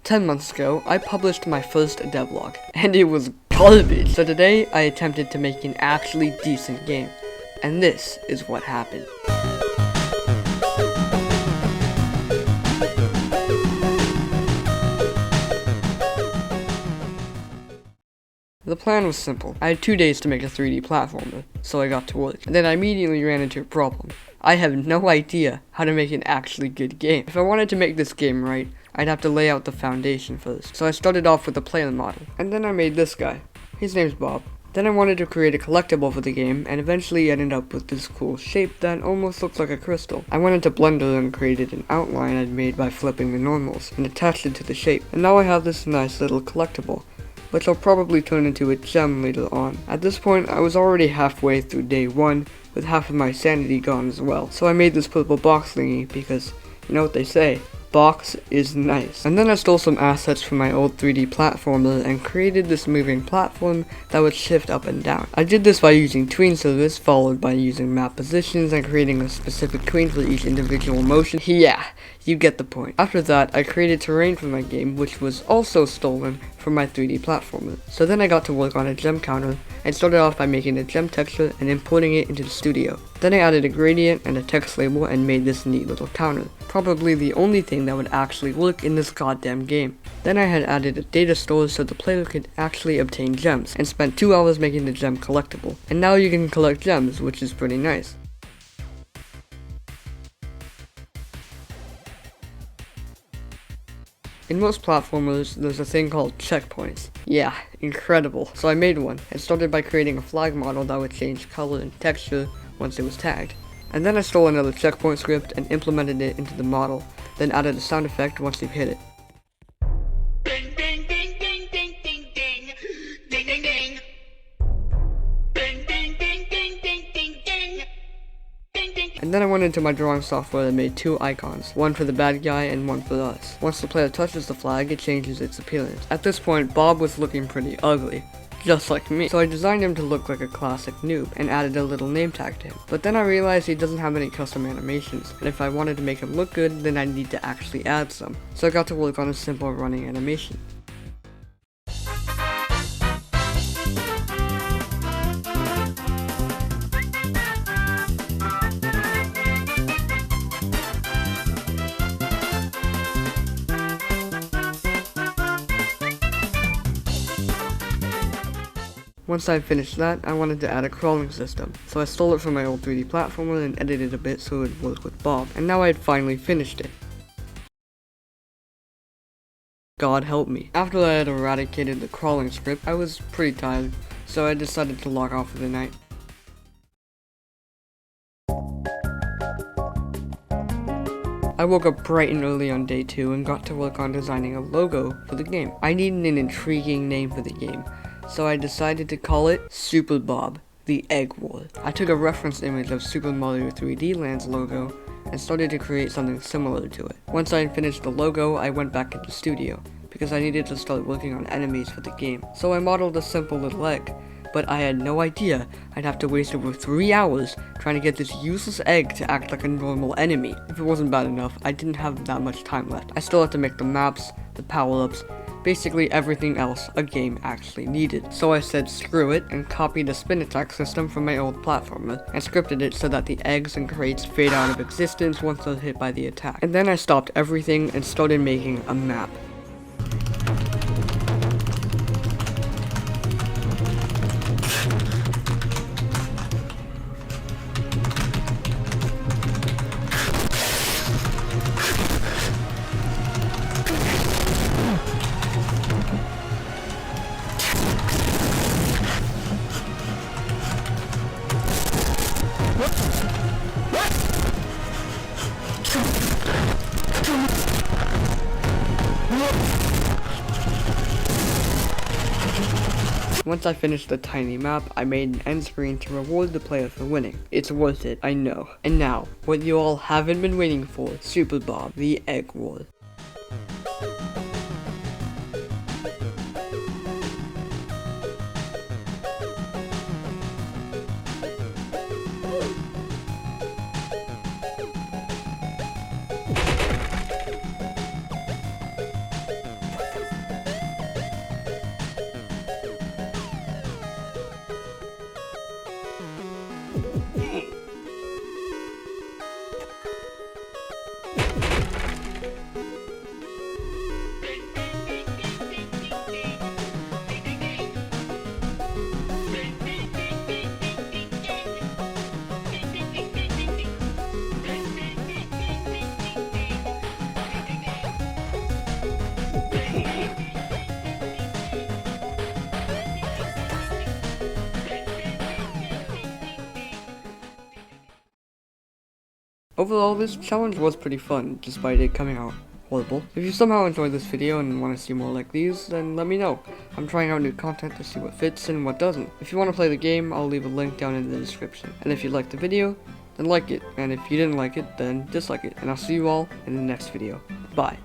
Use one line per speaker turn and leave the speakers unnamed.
10 months ago, I published my first devlog, and it was garbage. So today, I attempted to make an actually decent game, and this is what happened. The plan was simple. I had 2 days to make a 3D platformer, so I got to work. And then I immediately ran into a problem. I have no idea how to make an actually good game. If I wanted to make this game right, I'd have to lay out the foundation first. So I started off with a player model, and then I made this guy. His name's Bob. Then I wanted to create a collectible for the game, and eventually ended up with this cool shape that almost looks like a crystal. I went into Blender and created an outline I'd made by flipping the normals, and attached it to the shape. And now I have this nice little collectible, which I'll probably turn into a gem later on. At this point, I was already halfway through day 1, with half of my sanity gone as well. So I made this purple box thingy because, you know what they say, box is nice. And then I stole some assets from my old 3D platformer and created this moving platform that would shift up and down. I did this by using tween service, followed by using map positions and creating a specific tween for each individual motion. Yeah, you get the point. After that, I created terrain for my game, which was also stolen from my 3D platformer. So then I got to work on a gem counter and started off by making a gem texture and importing it into the studio. Then I added a gradient and a text label and made this neat little counter. Probably the only thing that would actually work in this goddamn game. Then I had added a data store so the player could actually obtain gems, and spent 2 hours making the gem collectible. And now you can collect gems, which is pretty nice. In most platformers, there's a thing called checkpoints. Yeah, incredible. So I made one, and started by creating a flag model that would change color and texture once it was tagged. And then I stole another checkpoint script and implemented it into the model, then added a sound effect once you've hit it.
Ding ding ding ding ding ding ding ding ding ding. Ding ding ding ding ding ding ding. Ding ding.
And then I went into my drawing software and made 2 icons, one for the bad guy and one for us. Once the player touches the flag, it changes its appearance. At this point, Bob was looking pretty ugly, just like me. So I designed him to look like a classic noob, and added a little name tag to him. But then I realized he doesn't have any custom animations, and if I wanted to make him look good, then I'd need to actually add some. So I got to work on a simple running animation. Once I finished that, I wanted to add a crawling system, so I stole it from my old 3D platformer and edited a bit so it would work with Bob, and now I had finally finished it. God help me. After I had eradicated the crawling script, I was pretty tired, so I decided to log off for the night. I woke up bright and early on day 2 and got to work on designing a logo for the game. I needed an intriguing name for the game, so I decided to call it Super Bob, the Egg War. I took a reference image of Super Mario 3D Land's logo and started to create something similar to it. Once I had finished the logo, I went back into Studio, because I needed to start working on enemies for the game. So I modeled a simple little egg, but I had no idea I'd have to waste over 3 hours trying to get this useless egg to act like a normal enemy. If it wasn't bad enough, I didn't have that much time left. I still had to make the maps, the power-ups, basically everything else a game actually needed. So I said screw it and copied a spin attack system from my old platformer and scripted it so that the eggs and crates fade out of existence once they're hit by the attack. And then I stopped everything and started making a map. Once I finished the tiny map, I made an end screen to reward the player for winning. It's worth it, I know. And now, what you all haven't been waiting for, Super Bob, the Egg War. Overall, this challenge was pretty fun, despite it coming out horrible. If you somehow enjoyed this video and want to see more like these, then let me know. I'm trying out new content to see what fits and what doesn't. If you want to play the game, I'll leave a link down in the description. And if you liked the video, then like it. And if you didn't like it, then dislike it. And I'll see you all in the next video. Bye.